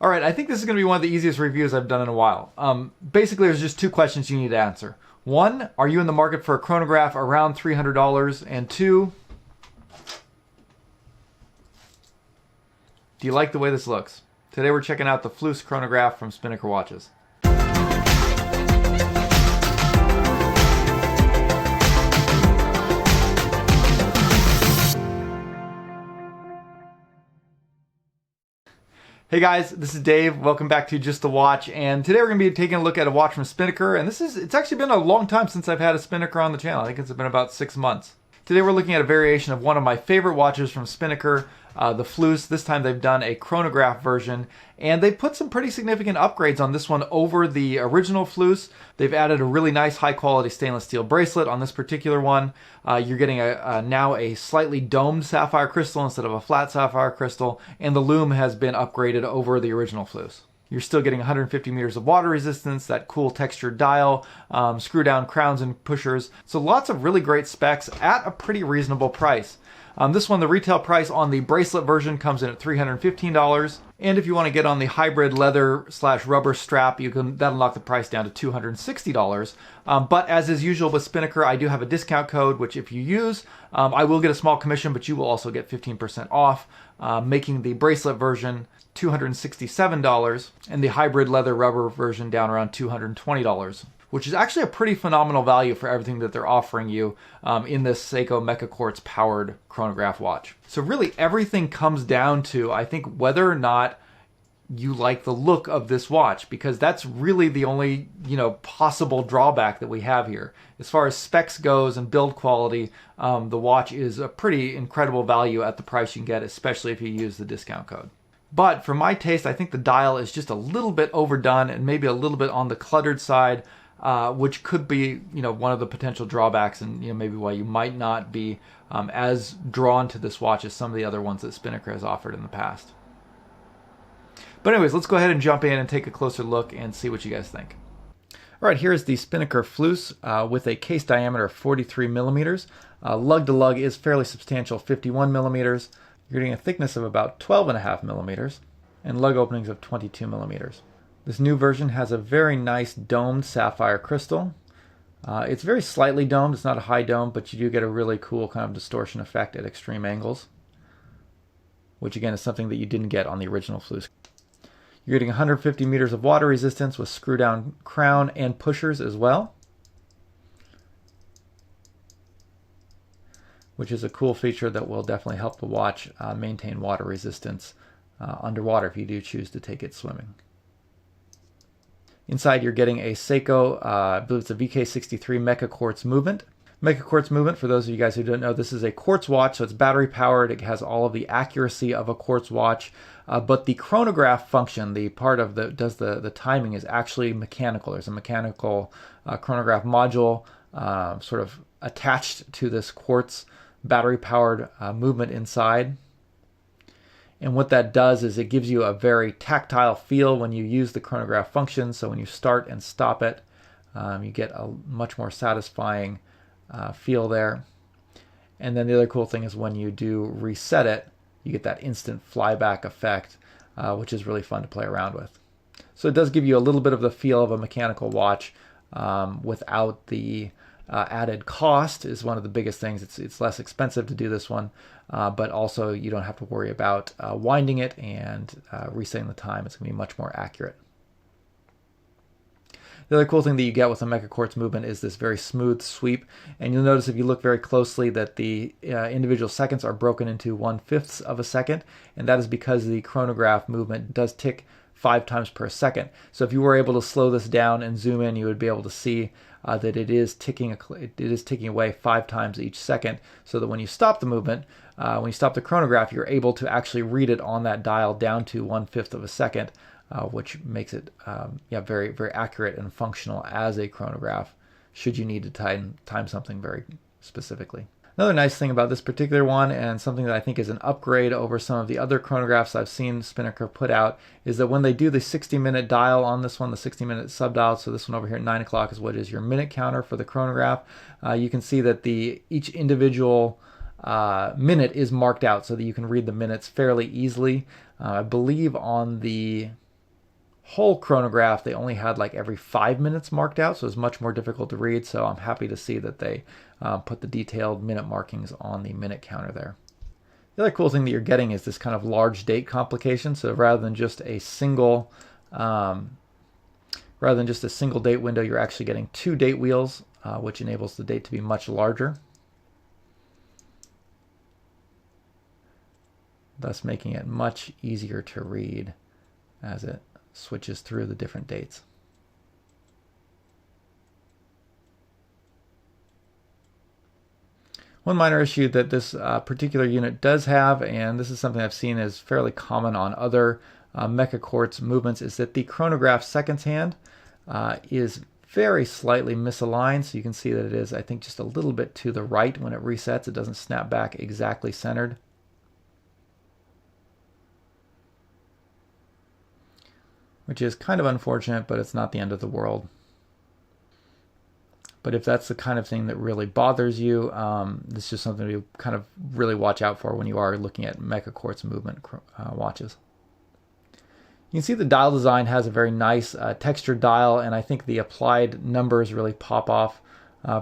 All right, I think this is going to be one of the easiest reviews I've done in a while. Basically, there's just two questions you need to answer. One, are you in the market for a chronograph around $300? And two, do you like the way this looks? Today we're checking out the Fleuss chronograph from Spinnaker Watches. Hey guys, this is Dave. Welcome back to Just the Watch, and today we're going to be taking a look at a watch from Spinnaker, and it's actually been a long time since I've had a Spinnaker on the channel. I think it's been about 6 months. Today we're looking at a variation of one of my favorite watches from Spinnaker, the Fleuss. This time they've done a chronograph version, and they've put some pretty significant upgrades on this one over the original Fleuss. They've added a really nice high-quality stainless steel bracelet on this particular one. You're getting now a slightly domed sapphire crystal instead of a flat sapphire crystal, and the Lume has been upgraded over the original Fleuss. You're still getting 150 meters of water resistance, that cool textured dial, screw-down crowns and pushers. So lots of really great specs at a pretty reasonable price. This one, the retail price on the bracelet version comes in at $315. And if you want to get on the hybrid leather/rubber strap, that'll knock the price down to $260. But as is usual with Spinnaker, I do have a discount code, which if you use, I will get a small commission, but you will also get 15% off, making the bracelet version $267 and the hybrid leather/rubber version down around $220. Which is actually a pretty phenomenal value for everything that they're offering you in this Seiko mecha-quartz powered chronograph watch. So really everything comes down to, I think, whether or not you like the look of this watch, because that's really the only, possible drawback that we have here. As far as specs goes and build quality, the watch is a pretty incredible value at the price you can get, especially if you use the discount code. But for my taste, I think the dial is just a little bit overdone and maybe a little bit on the cluttered side. Which could be, one of the potential drawbacks, and maybe why you might not be as drawn to this watch as some of the other ones that Spinnaker has offered in the past. But anyways, let's go ahead and jump in and take a closer look and see what you guys think. All right, here's the Spinnaker Fleuss with a case diameter of 43 millimeters. Lug to lug is fairly substantial, 51 millimeters. You're getting a thickness of about 12.5 millimeters, and lug openings of 22 millimeters. This new version has a very nice domed sapphire crystal. It's very slightly domed. It's not a high dome, but you do get a really cool kind of distortion effect at extreme angles, which again is something that you didn't get on the original Fleuss. You're getting 150 meters of water resistance with screw-down crown and pushers as well, which is a cool feature that will definitely help the watch maintain water resistance underwater if you do choose to take it swimming. Inside, you're getting a Seiko, I believe it's a VK63 mecha-quartz movement. Mecha-quartz movement, for those of you guys who don't know, this is a quartz watch, so it's battery powered. It has all of the accuracy of a quartz watch, but the chronograph function, the part of that does the timing, is actually mechanical. There's a mechanical chronograph module sort of attached to this quartz battery powered movement inside. And what that does is it gives you a very tactile feel when you use the chronograph function. So when you start and stop it, you get a much more satisfying feel there. And then the other cool thing is when you do reset it, you get that instant flyback effect, which is really fun to play around with. So it does give you a little bit of the feel of a mechanical watch without the added cost. Is one of the biggest things. It's less expensive to do this one, but also you don't have to worry about winding it and resetting the time. It's going to be much more accurate. The other cool thing that you get with the mecha-quartz movement is this very smooth sweep, and you'll notice if you look very closely that the individual seconds are broken into 1/5 of a second, and that is because the chronograph movement does tick 5 times per second. So if you were able to slow this down and zoom in, you would be able to see that it is ticking away 5 times each second, so that when you stop the movement, when you stop the chronograph, you're able to actually read it on that dial down to 1/5 of a second, which makes it very, very accurate and functional as a chronograph should you need to time something very specifically. Another nice thing about this particular one, and something that I think is an upgrade over some of the other chronographs I've seen Spinnaker put out, is that when they do the 60-minute dial on this one, the 60-minute subdial, so this one over here at 9 o'clock is what is your minute counter for the chronograph, you can see that each individual minute is marked out so that you can read the minutes fairly easily. I believe on the whole chronograph, they only had like every 5 minutes marked out, so it's much more difficult to read. So I'm happy to see that they put the detailed minute markings on the minute counter there. The other cool thing that you're getting is this kind of large date complication. So rather than just a single date window, you're actually getting 2 date wheels, which enables the date to be much larger, thus making it much easier to read as it switches through the different dates. One minor issue that this particular unit does have, and this is something I've seen is fairly common on other mecha-quartz movements, is that the chronograph seconds hand is very slightly misaligned. So you can see that it is, I think, just a little bit to the right when it resets. It doesn't snap back exactly centered. Which is kind of unfortunate, but it's not the end of the world. But if that's the kind of thing that really bothers you, this is just something to kind of really watch out for when you are looking at mecha-quartz movement watches. You can see the dial design has a very nice textured dial, and I think the applied numbers really pop off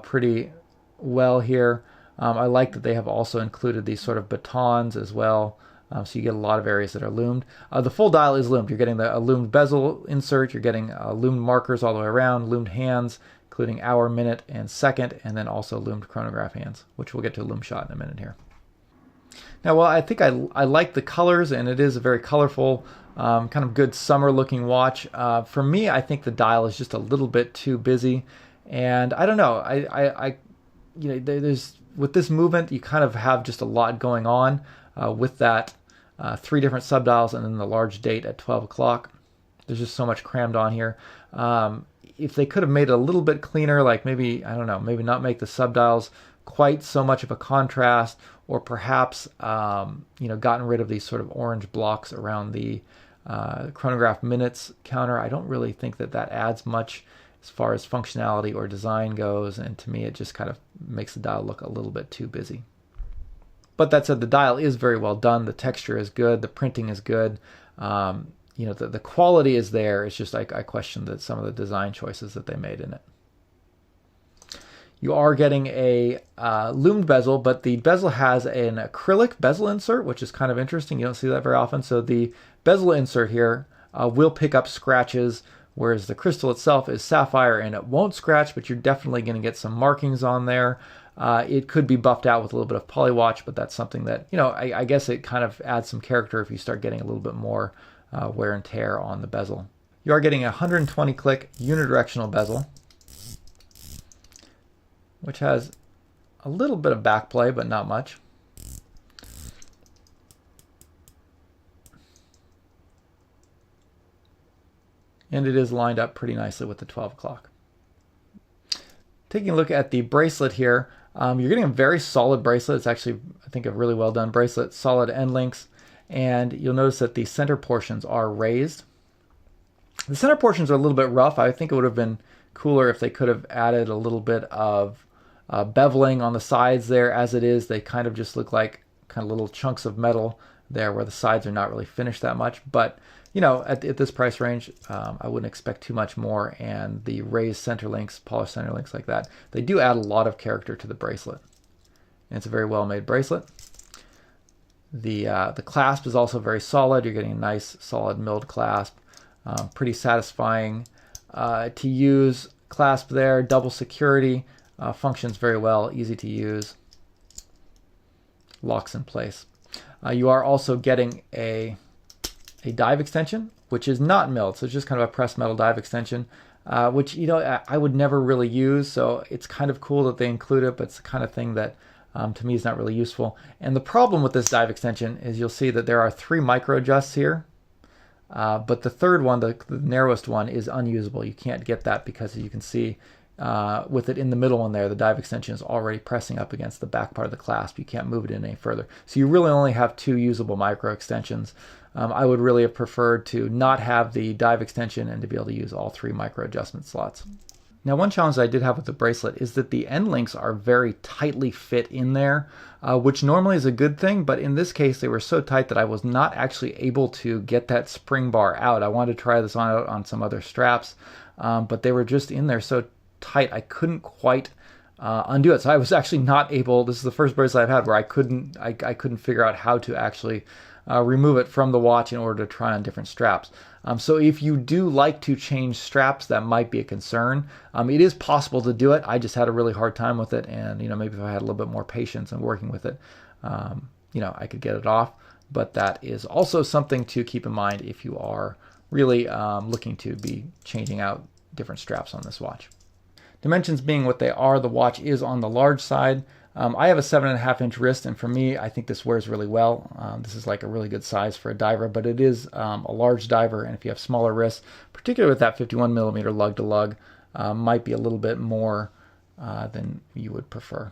pretty well here. I like that they have also included these sort of batons as well. So you get a lot of areas that are loomed. The full dial is loomed. You're getting a loomed bezel insert. You're getting loomed markers all the way around, loomed hands, including hour, minute, and second, and then also loomed chronograph hands, which we'll get to a loom shot in a minute here. Now, well, I think I like the colors, and it is a very colorful, kind of good summer-looking watch. For me, I think the dial is just a little bit too busy, and I don't know. You know, there's with this movement, you kind of have just a lot going on. With that 3 different subdials and then the large date at 12 o'clock. There's just so much crammed on here. If they could have made it a little bit cleaner, like maybe, I don't know, maybe not make the subdials quite so much of a contrast, or perhaps, you know, gotten rid of these sort of orange blocks around the chronograph minutes counter. I don't really think that that adds much as far as functionality or design goes, and to me it just kind of makes the dial look a little bit too busy. But that said, the dial is very well done. The texture is good. The printing is good. You know, the quality is there. It's just I question some of the design choices that they made in it. You are getting a loomed bezel, but the bezel has an acrylic bezel insert, which is kind of interesting. You don't see that very often. So the bezel insert here will pick up scratches, whereas the crystal itself is sapphire and it won't scratch, but you're definitely going to get some markings on there. It could be buffed out with a little bit of polywatch, but that's something that, you know, I guess it kind of adds some character if you start getting a little bit more wear and tear on the bezel. You are getting a 120 click unidirectional bezel, which has a little bit of backplay, but not much. And it is lined up pretty nicely with the 12 o'clock. Taking a look at the bracelet here, you're getting a very solid bracelet. It's actually, I think, a really well done bracelet, solid end links, and you'll notice that the center portions are raised. The center portions are a little bit rough. I think it would have been cooler if they could have added a little bit of beveling on the sides there. As it is, they kind of just look like kind of little chunks of metal there where the sides are not really finished that much. But you know, at this price range, I wouldn't expect too much more, and the raised center links, polished center links like that, they do add a lot of character to the bracelet. And it's a very well-made bracelet. The clasp is also very solid. You're getting a nice, solid milled clasp. Pretty satisfying to use clasp there. Double security, functions very well, easy to use. Locks in place. You are also getting a dive extension, which is not milled, so it's just kind of a pressed metal dive extension, which, you know, I would never really use, so it's kind of cool that they include it, but it's the kind of thing that to me is not really useful. And the problem with this dive extension is you'll see that there are 3 micro adjusts here, but the third one, the narrowest one, is unusable. You can't get that because, as you can see, with it in the middle one there, the dive extension is already pressing up against the back part of the clasp. You can't move it in any further. So you really only have 2 usable micro extensions. I would really have preferred to not have the dive extension and to be able to use all 3 micro adjustment slots. Now, one challenge I did have with the bracelet is that the end links are very tightly fit in there, which normally is a good thing, but in this case they were so tight that I was not actually able to get that spring bar out. I wanted to try this on some other straps, but they were just in there so tight I couldn't quite undo it. So I was actually not able. This is the first bracelet I've had where I couldn't figure out how to actually remove it from the watch in order to try on different straps. So if you do like to change straps, that might be a concern. It is possible to do it. I just had a really hard time with it, and maybe if I had a little bit more patience in working with it, I could get it off. But that is also something to keep in mind if you are really looking to be changing out different straps on this watch. Dimensions being what they are, the watch is on the large side. I have a 7.5-inch wrist, and for me, I think this wears really well. This is like a really good size for a diver, but it is a large diver, and if you have smaller wrists, particularly with that 51mm lug-to-lug, might be a little bit more than you would prefer.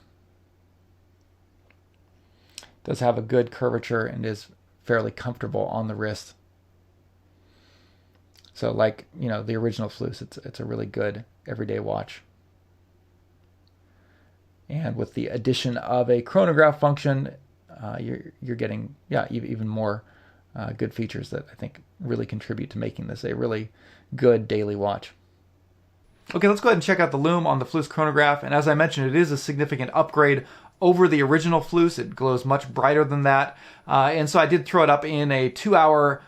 It does have a good curvature and is fairly comfortable on the wrist. So like, the original Fleuss, it's a really good everyday watch. And with the addition of a chronograph function, you're getting even more good features that I think really contribute to making this a really good daily watch. Okay, let's go ahead and check out the Lume on the Fleuss chronograph. And as I mentioned, it is a significant upgrade over the original Fleuss. It glows much brighter than that. And so I did throw it up in a 2-hour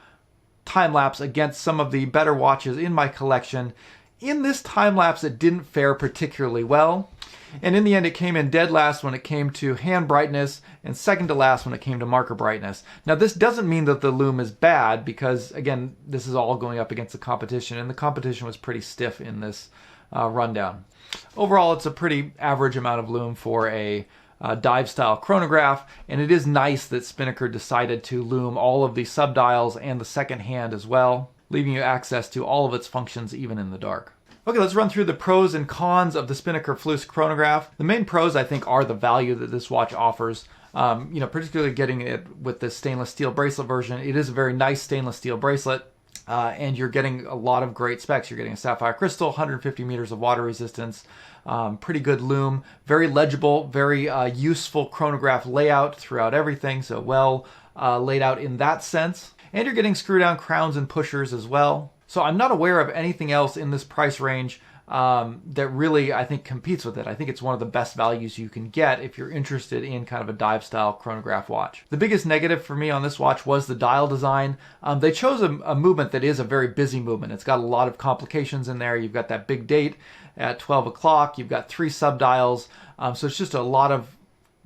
time lapse against some of the better watches in my collection. In this time lapse, it didn't fare particularly well. And in the end, it came in dead last when it came to hand brightness and second to last when it came to marker brightness. Now, this doesn't mean that the Lume is bad because, again, this is all going up against the competition, and the competition was pretty stiff in this rundown. Overall, it's a pretty average amount of Lume for a dive-style chronograph, and it is nice that Spinnaker decided to Lume all of the subdials and the second hand as well, leaving you access to all of its functions even in the dark. Okay, let's run through the pros and cons of the Spinnaker Fleuss chronograph. The main pros, I think, are the value that this watch offers. Particularly getting it with the stainless steel bracelet version. It is a very nice stainless steel bracelet, and you're getting a lot of great specs. You're getting a sapphire crystal, 150 meters of water resistance, pretty good Lume, very legible, very useful chronograph layout throughout everything, so well laid out in that sense. And you're getting screw-down crowns and pushers as well. So I'm not aware of anything else in this price range that really, I think, competes with it. I think it's one of the best values you can get if you're interested in kind of a dive-style chronograph watch. The biggest negative for me on this watch was the dial design. They chose a movement that is a very busy movement. It's got a lot of complications in there. You've got that big date at 12 o'clock. You've got 3 subdials. So it's just a lot of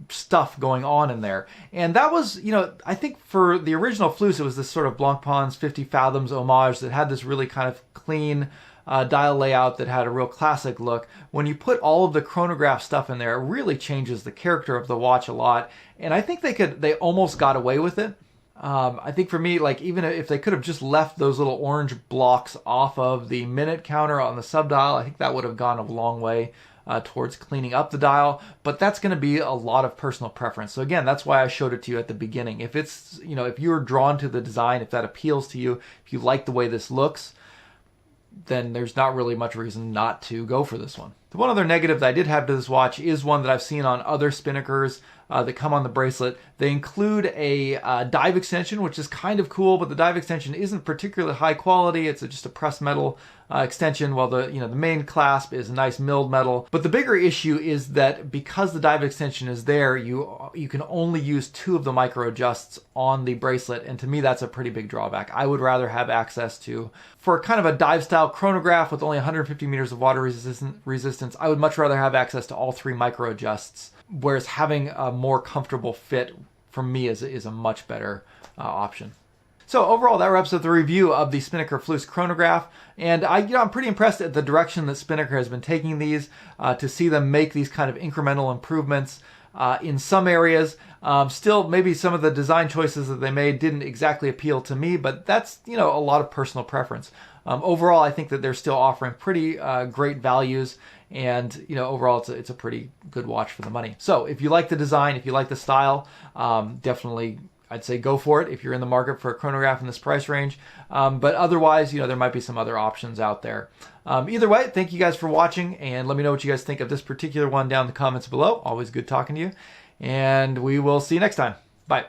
stuff going on in there. And that was, I think for the original Fleuss, it was this sort of Blancpain's 50 Fathoms homage that had this really kind of clean dial layout that had a real classic look. When you put all of the chronograph stuff in there, it really changes the character of the watch a lot. And I think they almost got away with it. I think for me, like, even if they could have just left those little orange blocks off of the minute counter on the subdial, I think that would have gone a long way towards cleaning up the dial, but that's going to be a lot of personal preference. So again, that's why I showed it to you at the beginning. If it's, if you're drawn to the design, if that appeals to you, if you like the way this looks, then there's not really much reason not to go for this one. The one other negative that I did have to this watch is one that I've seen on other Spinnakers that come on the bracelet. They include a dive extension, which is kind of cool, but the dive extension isn't particularly high quality. It's just a pressed metal extension, while the main clasp is a nice milled metal. But the bigger issue is that because the dive extension is there, you can only use 2 of the micro adjusts on the bracelet, and to me that's a pretty big drawback. I would rather have access to, for kind of a dive style chronograph with only 150 meters of water resistance, I would much rather have access to all 3 micro adjusts, whereas having a more comfortable fit for me is a much better option. So overall, that wraps up the review of the Spinnaker Fleuss chronograph, and I'm pretty impressed at the direction that Spinnaker has been taking these, to see them make these kind of incremental improvements in some areas. Still, maybe some of the design choices that they made didn't exactly appeal to me, but that's a lot of personal preference. Overall, I think that they're still offering pretty great values, and overall it's a pretty good watch for the money. So if you like the design, if you like the style, definitely I'd say go for it if you're in the market for a chronograph in this price range. But otherwise, there might be some other options out there. Either way, thank you guys for watching, and let me know what you guys think of this particular one down in the comments below. Always good talking to you, and we will see you next time. Bye.